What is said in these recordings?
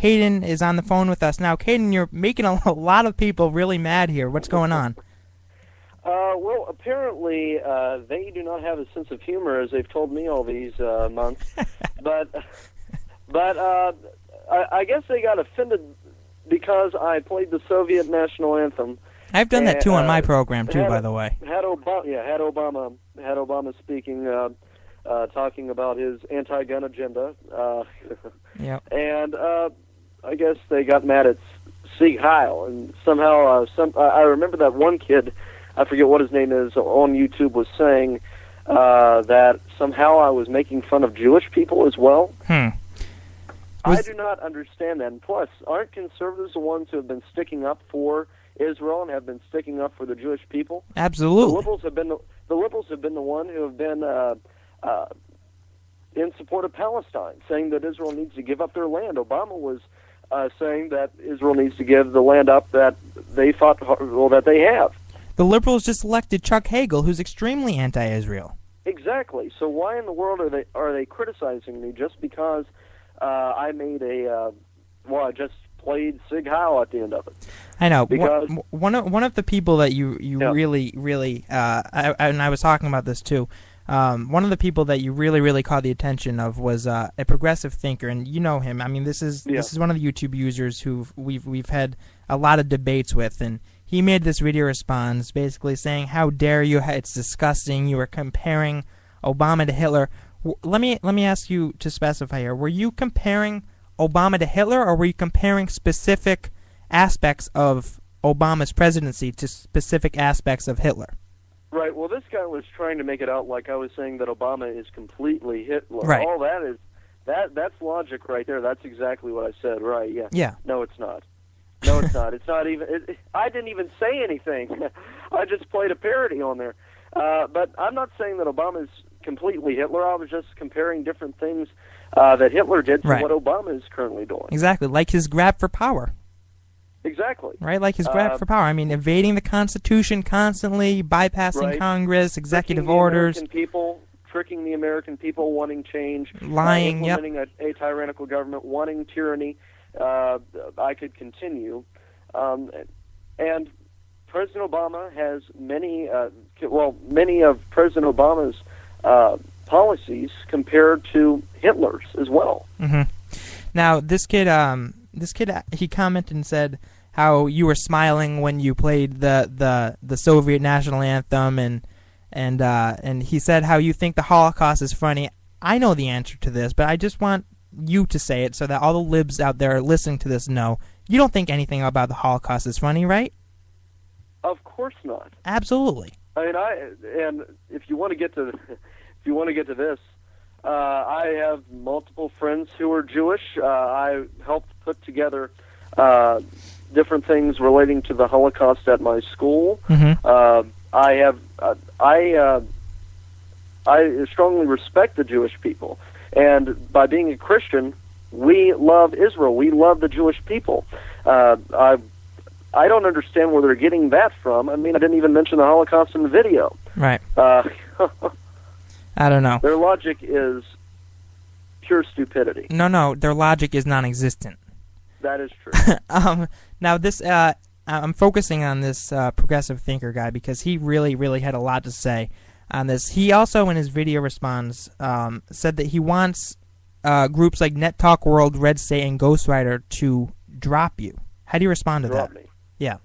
Caiden is on the phone with us now. Caiden, you're making a lot of people really mad here. What's going on? Well, apparently they do not have a sense of humor, as they've told me all these months. but I guess they got offended because I played the Soviet national anthem. I've done that too on my program too, by the way. Had Obama speaking, talking about his anti-gun agenda. Yep. And I guess they got mad at Sieg Heil, and somehow I remember that one kid, I forget what his name is, on YouTube was saying that somehow I was making fun of Jewish people as well. I do not understand that. And plus, aren't conservatives the ones who have been sticking up for Israel and have been sticking up for the Jewish people? Absolutely. The liberals have been the one who have been in support of Palestine, saying that Israel needs to give up their land. Obama was saying that Israel needs to give the land up that they that they have. The liberals just elected Chuck Hagel, who's extremely anti-Israel. Exactly. So why in the world are they criticizing me just because I made I just played Sieg Heil at the end of it? I know. Because one of the people that you really and I was talking about this too. One of the people that you really caught the attention of was a progressive thinker, and you know him. I mean, this is one of the YouTube users who we've had a lot of debates with, and he made this video response basically saying, "How dare you? It's disgusting. You are comparing Obama to Hitler." Let me ask you to specify here. Were you comparing Obama to Hitler, or were you comparing specific aspects of Obama's presidency to specific aspects of Hitler? Right. Well, this guy was trying to make it out like I was saying that Obama is completely Hitler. Right. All that's logic right there. That's exactly what I said. Right. Yeah. Yeah. No, it's not. No, it's not. It's not even. I didn't even say anything. I just played a parody on there. But I'm not saying that Obama is completely Hitler. I was just comparing different things that Hitler did to what Obama is currently doing. Exactly, like his grab for power. Exactly. Right, like his grab for power. I mean, evading the Constitution constantly, bypassing Congress, executive orders. Tricking the American people, wanting change. Lying, implementing a tyrannical government, wanting tyranny. I could continue. And President Obama has many of President Obama's policies compared to Hitler's as well. Mm-hmm. Now, this kid, he commented and said how you were smiling when you played the Soviet national anthem, and he said how you think the Holocaust is funny. I know the answer to this, but I just want you to say it so that all the libs out there listening to this know. You don't think anything about the Holocaust is funny, right? Of course not. Absolutely. I mean, and if you want to get to this, I have multiple friends who are Jewish. I helped put together different things relating to the Holocaust at my school. Mm-hmm. I strongly respect the Jewish people, and by being a Christian, we love Israel. We love the Jewish people. I don't understand where they're getting that from. I mean, I didn't even mention the Holocaust in the video. Right. I don't know. Their logic is pure stupidity. No, their logic is non-existent. That is true. Now, this I'm focusing on this progressive thinker guy because he really had a lot to say on this. He also, in his video response, said that he wants groups like Net Talk World, Red State, and Ghostwriter to drop you. How do you respond to that? Drop me. Yeah.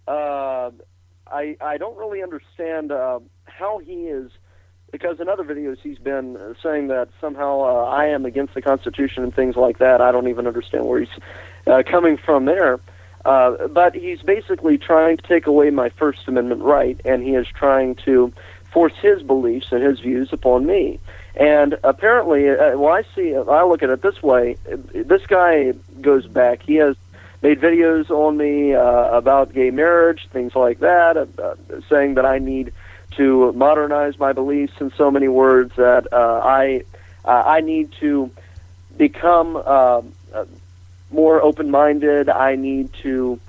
I don't really understand how he is, because in other videos he's been saying that somehow I am against the Constitution and things like that. I don't even understand where he's coming from there. But he's basically trying to take away my First Amendment right, and he is trying to force his beliefs and his views upon me. And apparently, I look at it this way. This guy goes back. He has made videos on me about gay marriage, things like that, saying that I need to modernize my beliefs in so many words, that I need to become more open-minded. I need to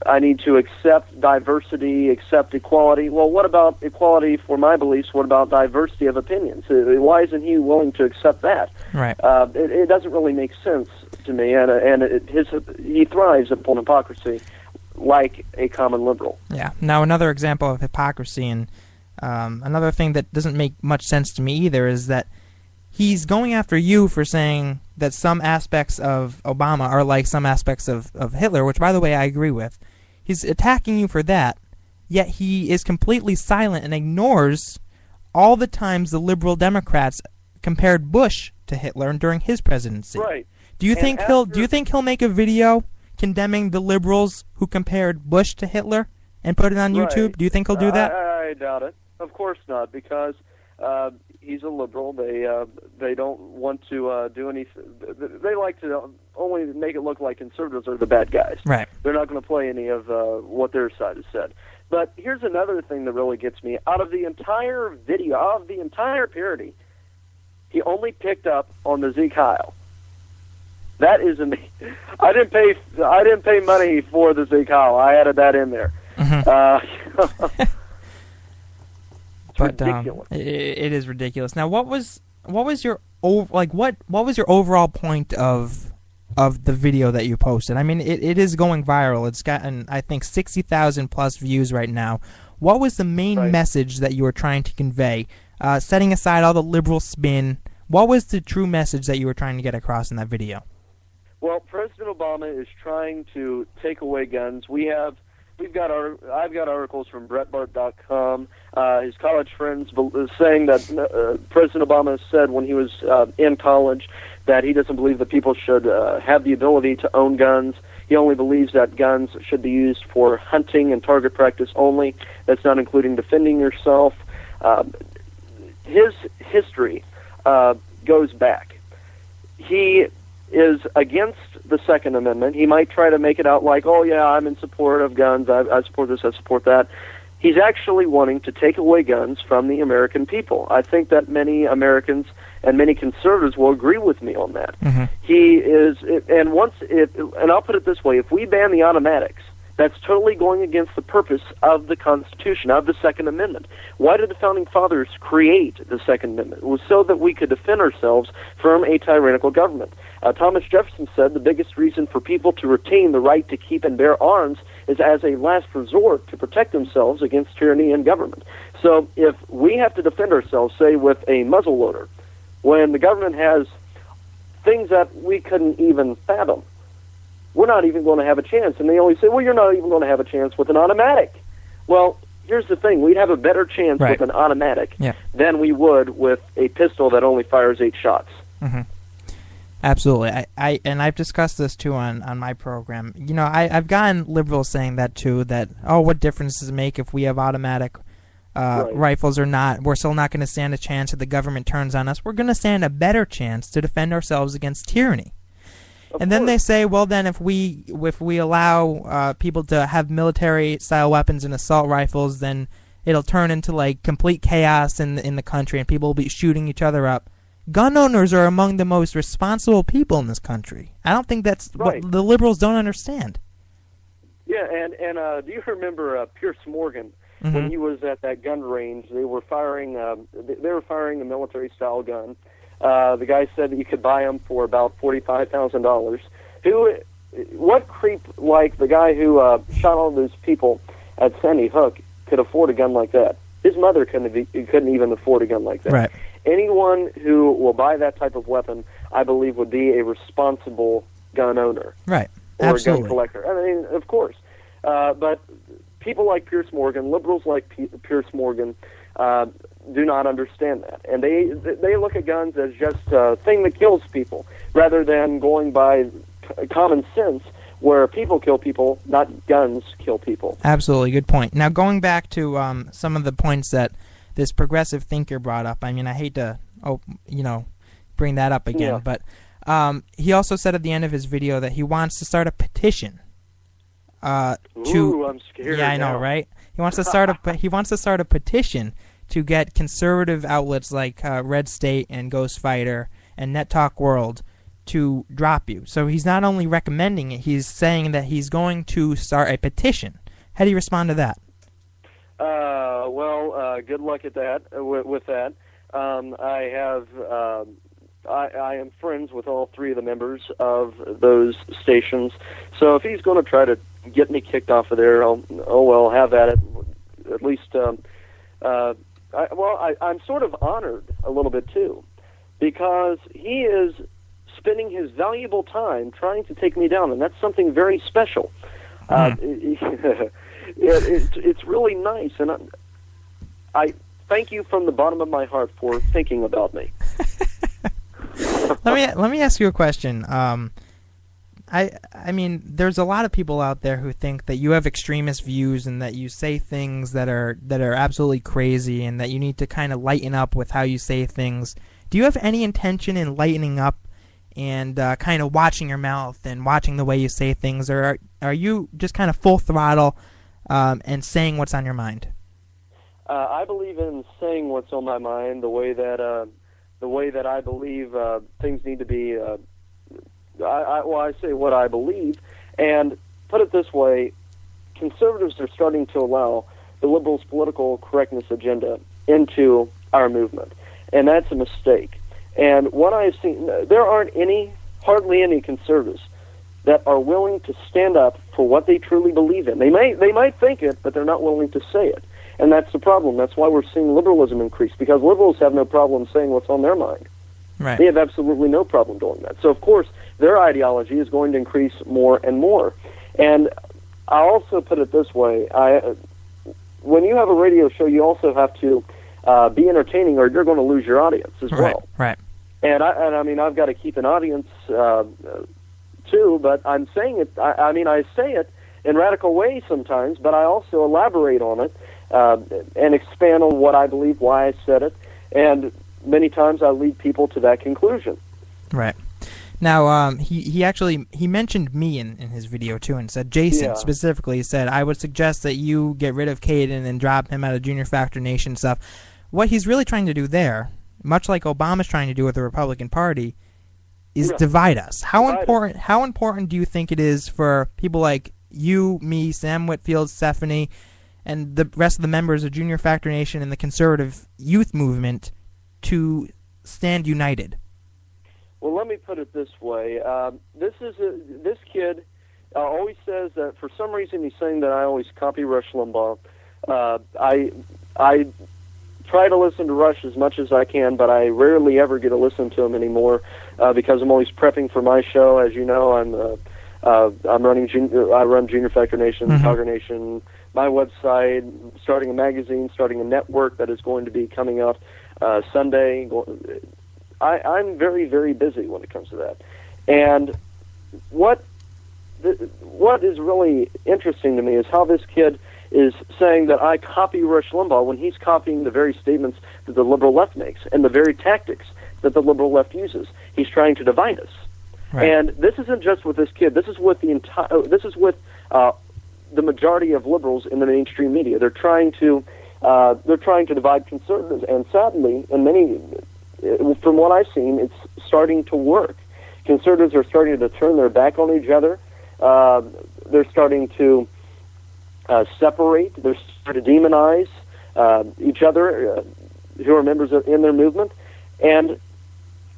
I need to accept diversity, accept equality. Well, what about equality for my beliefs? What about diversity of opinions? Why isn't he willing to accept that? Right. It doesn't really make sense to me, and he thrives upon hypocrisy like a common liberal. Yeah. Now, another example of hypocrisy, and another thing that doesn't make much sense to me either, is that he's going after you for saying that some aspects of Obama are like some aspects of Hitler, which, by the way, I agree with. He's attacking you for that, yet he is completely silent and ignores all the times the liberal Democrats compared Bush to Hitler during his presidency. Right. Do you think he'll make a video condemning the liberals who compared Bush to Hitler and put it on YouTube? Right. Do you think he'll do that? I doubt it. Of course not, because he's a liberal. They don't want to do anything. They like to only make it look like conservatives are the bad guys. Right. They're not going to play any of what their side has said. But here's another thing that really gets me. Out of the entire video, out of the entire parody, he only picked up on the Zeke Heil. That is amazing. I didn't pay money for the Zeke Heil. I added that in there. Mm-hmm. But ridiculous. It is ridiculous. Now, what was your overall point of the video that you posted? I mean, it is going viral. It's gotten, I think, 60,000 plus views right now. What was the main message that you were trying to convey? Setting aside all the liberal spin, what was the true message that you were trying to get across in that video? Well, President Obama is trying to take away guns. I've got articles from Breitbart.com. His college friends saying that President Obama said when he was in college that he doesn't believe that people should have the ability to own guns. He only believes that guns should be used for hunting and target practice only. That's not including defending yourself. His history goes back. He is against the Second Amendment. He might try to make it out like, oh, yeah, I'm in support of guns. I support this, I support that. He's actually wanting to take away guns from the American people. I think that many Americans and many conservatives will agree with me on that. Mm-hmm. He is, and I'll put it this way, if we ban the automatics, that's totally going against the purpose of the Constitution, of the Second Amendment. Why did the Founding Fathers create the Second Amendment? It was so that we could defend ourselves from a tyrannical government. Thomas Jefferson said the biggest reason for people to retain the right to keep and bear arms is as a last resort to protect themselves against tyranny and government. So if we have to defend ourselves, say, with a muzzle loader, when the government has things that we couldn't even fathom, we're not even going to have a chance. And they always say, well, you're not even going to have a chance with an automatic. Well, here's the thing. We'd have a better chance with an automatic than we would with a pistol that only fires 8 shots. Mm-hmm. Absolutely. I've discussed this, too, on my program. You know, I've gotten liberals saying that, too, that, oh, what difference does it make if we have automatic rifles or not? We're still not going to stand a chance if the government turns on us. We're going to stand a better chance to defend ourselves against tyranny. And then they say, well, then if we allow people to have military-style weapons and assault rifles, then it'll turn into, like, complete chaos in the country, and people will be shooting each other up. Gun owners are among the most responsible people in this country. I don't think that's what the liberals don't understand. Yeah, and do you remember Pierce Morgan when he was at that gun range? They were firing a military-style gun. The guy said that you could buy them for about $45,000. What creep like the guy who shot all those people at Sandy Hook could afford a gun like that? His mother couldn't even afford a gun like that. Right. Anyone who will buy that type of weapon, I believe, would be a responsible gun owner. Right. Or Absolutely. a gun collector. I mean, of course. But people like Pierce Morgan, liberals like Pierce Morgan, do not understand that. And they look at guns as just a thing that kills people, rather than going by common sense, where people kill people, not guns kill people. Absolutely. Good point. Now, going back to some of the points that this progressive thinker brought up, I mean, I hate to, bring that up again, but he also said at the end of his video that he wants to start a petition. Ooh, I'm scared. Yeah, I know, right? He wants to start a petition to get conservative outlets like Red State and Ghost Fighter and Net Talk World to drop you. So he's not only recommending it, he's saying that he's going to start a petition. How do you respond to that? Good luck at that. With that, I am friends with all three of the members of those stations. So if he's going to try to get me kicked off of there, have at it. At least, I'm sort of honored a little bit too, because he is spending his valuable time trying to take me down, and that's something very special. It's really nice, and I thank you from the bottom of my heart for thinking about me. Let me ask you a question. I mean, there's a lot of people out there who think that you have extremist views and that you say things that are absolutely crazy, and that you need to kind of lighten up with how you say things. Do you have any intention in lightening up and kind of watching your mouth and watching the way you say things, or are you just kind of full throttle and saying what's on your mind? I believe in saying what's on my mind the way that I believe things need to be. I say what I believe, and put it this way: conservatives are starting to allow the liberals' political correctness agenda into our movement, and that's a mistake. And what I've seen, there aren't hardly any conservatives that are willing to stand up for what they truly believe in. They might think it, but they're not willing to say it. And that's the problem. That's why we're seeing liberalism increase, because liberals have no problem saying what's on their mind. Right. They have absolutely no problem doing that. So, of course, their ideology is going to increase more and more. And I also put it this way. When you have a radio show, you also have to be entertaining, or you're going to lose your audience as well. Right. And I mean, I've got to keep an audience too, but I'm saying it. I say it in radical ways sometimes, but I also elaborate on it and expand on what I believe, why I said it, and many times I lead people to that conclusion. Right. Now, he mentioned me in his video too, and said Jason specifically said I would suggest that you get rid of Caiden and drop him out of Junior Factor Nation stuff. What he's really trying to do there, much like Obama's trying to do with the Republican Party, is divide us. How important do you think it is for people like you, me, Sam Whitfield, Stephanie, and the rest of the members of Junior Factor Nation and the conservative youth movement to stand united? Well, let me put it this way. This kid always says that for some reason he's saying that I always copy Rush Limbaugh. I try to listen to Rush as much as I can, but I rarely ever get to listen to him anymore because I'm always prepping for my show. As you know, I run Junior Factor Nation, Cowger Nation, my website, starting a magazine, starting a network that is going to be coming up Sunday. I'm very, very busy when it comes to that. And what is really interesting to me is how this kid is saying that I copy Rush Limbaugh when he's copying the very statements that the liberal left makes and the very tactics that the liberal left uses. He's trying to divide us. Right. And this isn't just with this kid. This is with the majority of liberals in the mainstream media. They're trying to divide conservatives, and sadly, from what I've seen, it's starting to work. Conservatives are starting to turn their back on each other. They're starting to separate. They're starting to demonize each other who are members in their movement. And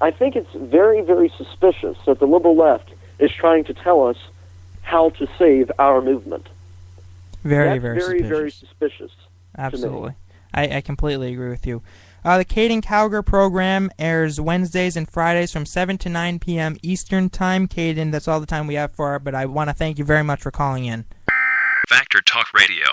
I think it's very, very suspicious that the liberal left is trying to tell us how to save our movement. Very, very suspicious. Very suspicious. Absolutely. I completely agree with you. The Caiden Cowger program airs Wednesdays and Fridays from 7 to 9 p.m. Eastern Time. Caiden, that's all the time we have for it, but I want to thank you very much for calling in. Factor Talk Radio.